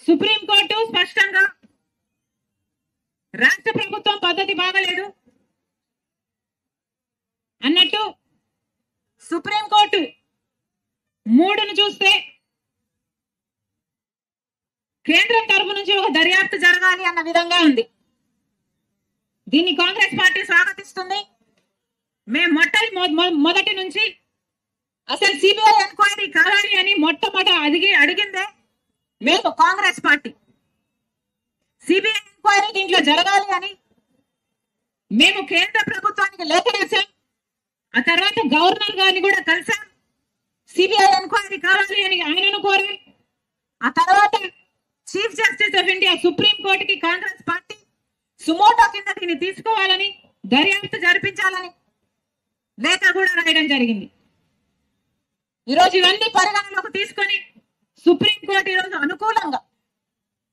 Supreme court స్పష్టంగా రాష్ట్ర ప్రభుత్వం పద్ధతి బాగలేదు అన్నట్టు సుప్రీంకోర్టు 3ను చూస్తే కేంద్రం తరపు నుంచి ఒక దర్యాప్తు జరగాలి అన్న విధంగా ఉంది. దీన్ని కాంగ్రెస్ పార్టీ స్వాగతిస్తుంది. మేము మొదటి నుంచి అసలు సిబిఐ ఎంక్వైరీ కావాలి అని అడిగిందే మేము కాంగ్రెస్ పార్టీ. సిబిఐ ఎంక్వైరీ దీంట్లో జరగాలి అని మేము కేంద్ర ప్రభుత్వానికి లేఖ రాశాం. ఆ తర్వాత గవర్నర్ గారిని కూడా కలిసాం. సిబిఐ ఎంక్వైరీ కావాలి అని ఆయనను కోరాం. ఆ తర్వాత chief justice of India supreme కోర్టుకి కాంగ్రెస్ పార్టీ సుమోటో కింద దీన్ని తీసుకోవాలని, దర్యాప్తు జరిపించాలని లేఖ కూడా రాయడం జరిగింది. ఈరోజు ఇవన్నీ పరిగణలోకి తీసుకొని సుప్రీంకోర్టు ఈరోజు అనుకూలంగా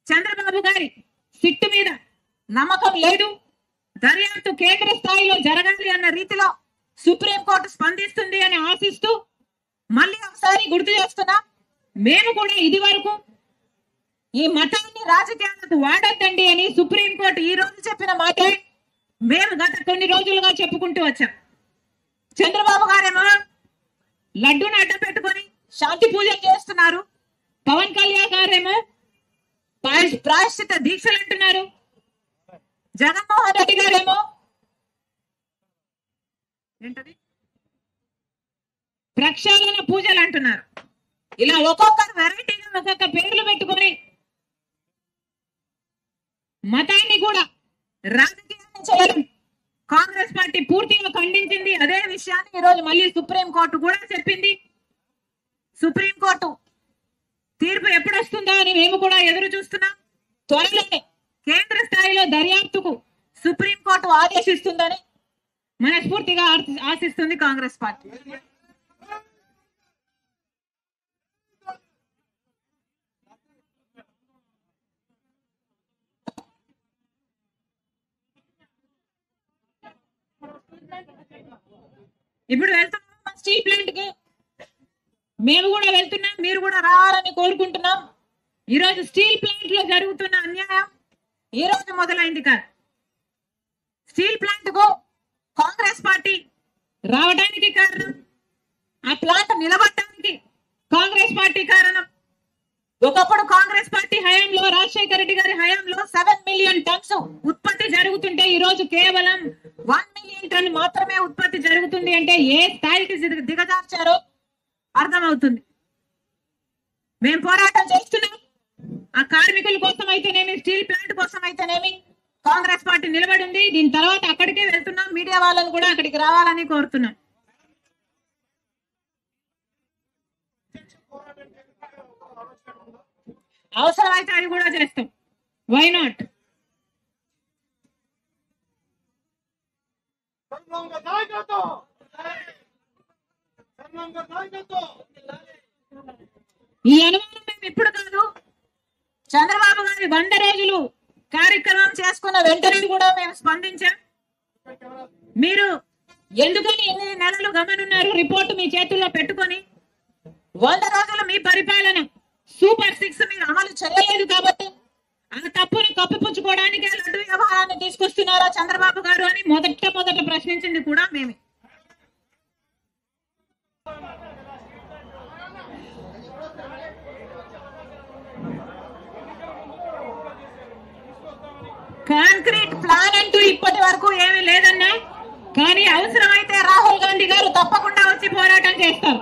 చంద్రబాబు గారి సిట్టు మీద నమ్మకం లేదు, దర్యాప్తు కేంద్ర స్థాయిలో జరగాలి అన్న రీతిలో సుప్రీంకోర్టు స్పందిస్తుంది అని ఆశిస్తూ మళ్ళీ ఒకసారి గుర్తు చేస్తున్నా, మేము కూడా ఇది వరకు ఈ మతాన్ని రాజకీయాలకు వాడొద్దండి అని సుప్రీంకోర్టు ఈ రోజు చెప్పిన మాటే మేము గత కొన్ని రోజులుగా చెప్పుకుంటూ వచ్చాం. చంద్రబాబు గారేమో లడ్డూని అడ్డం పెట్టుకొని శాంతి పూజలు చేస్తున్నారు. పవన్ కళ్యాణ్ గారేమో ప్రాయశ్చిత దీక్షలు అంటున్నారు. జగన్మోహన్ రెడ్డి గారేమో ఏంటది ప్రక్షాళన పూజలు అంటున్నారు. ఇలా ఒక్కొక్కరు వెరైటీగా ఒక్కొక్క పేర్లు పెట్టుకొని మతాన్ని కూడా రాజకీయాన్ని చేయడం కాంగ్రెస్ పార్టీ పూర్తిగా ఖండించింది. అదే విషయాన్ని ఈరోజు మళ్ళీ సుప్రీంకోర్టు కూడా చెప్పింది. సుప్రీంకోర్టు తీర్పు ఎప్పుడు వస్తుందా అని మేము కూడా ఎదురు చూస్తున్నాం. త్వరలోనే కేంద్ర స్థాయిలో దర్యాప్తుకు సుప్రీంకోర్టు ఆదేశిస్తుందని మనస్ఫూర్తిగా ఆశిస్తుంది కాంగ్రెస్ పార్టీ. ఇప్పుడు వెళ్తున్నాం స్టీల్ ప్లాంట్ కి, మేము కూడా వెళ్తున్నాం, మీరు కూడా రావాలని కోరుకుంటున్నాం. ఈరోజు స్టీల్ ప్లాంట్ లో జరుగుతున్న అన్యాయం ఈ రోజు మొదలైంది కాదు. స్టీల్ ప్లాంట్ కు కాంగ్రెస్ పార్టీ రావడానికి కారణం, ఆ ప్లాంట్ నిలబడటానికి కాంగ్రెస్ పార్టీ కారణం. ఒకప్పుడు కాంగ్రెస్ పార్టీ హయాంలో, రాజశేఖర రెడ్డి గారి హయాంలో 7 మిలియన్ టన్స్ ఉత్పత్తి జరుగుతుంటే ఈ రోజు కేవలం 1 మిలియన్ టన్ మాత్రమే ఉత్పత్తి జరుగుతుంది అంటే ఏ స్థాయికి దిగజార్చారో అర్థమవుతుంది. మేము పోరాటం చేస్తున్నాం. ఆ కార్మికుల కోసం అయితేనేమి, స్టీల్ ప్లాంట్ కోసం అయితేనేమి కాంగ్రెస్ పార్టీ నిలబడింది. దీని తర్వాత అక్కడికే వెళ్తున్నాం. మీడియా వాళ్ళని కూడా అక్కడికి రావాలని కోరుతున్నాం. అవసరమైతే అది కూడా చేస్తాం. Why not? ఈ అనుమానం మేము ఇప్పుడు కాదు, చంద్రబాబు గారి 100 రోజులు కార్యక్రమం చేసుకున్న వెంటనే కూడా మేము స్పందించాం. మీరు ఎందుకని ఎన్ని నెలలు గమనున్నారు రిపోర్టు మీ చేతుల్లో పెట్టుకొని 100 రోజులు మీ పరిపాలన సూపర్ 6 మీరు అమలు చేయలేదు కాబట్టి ఆ తప్పుని కప్పిపుచ్చుకోవడానికి లడ్డు వ్యవహారాన్ని తీసుకొస్తున్నారా చంద్రబాబు గారు అని మొదట ప్రశ్నించింది కూడా మేమే. కాంక్రీట్ ప్లాన్ అంటూ ఇప్పటి వరకు ఏమీ లేదన్నా, కానీ అవసరమైతే రాహుల్ గాంధీ గారు తప్పకుండా వచ్చి పోరాటం చేస్తారు.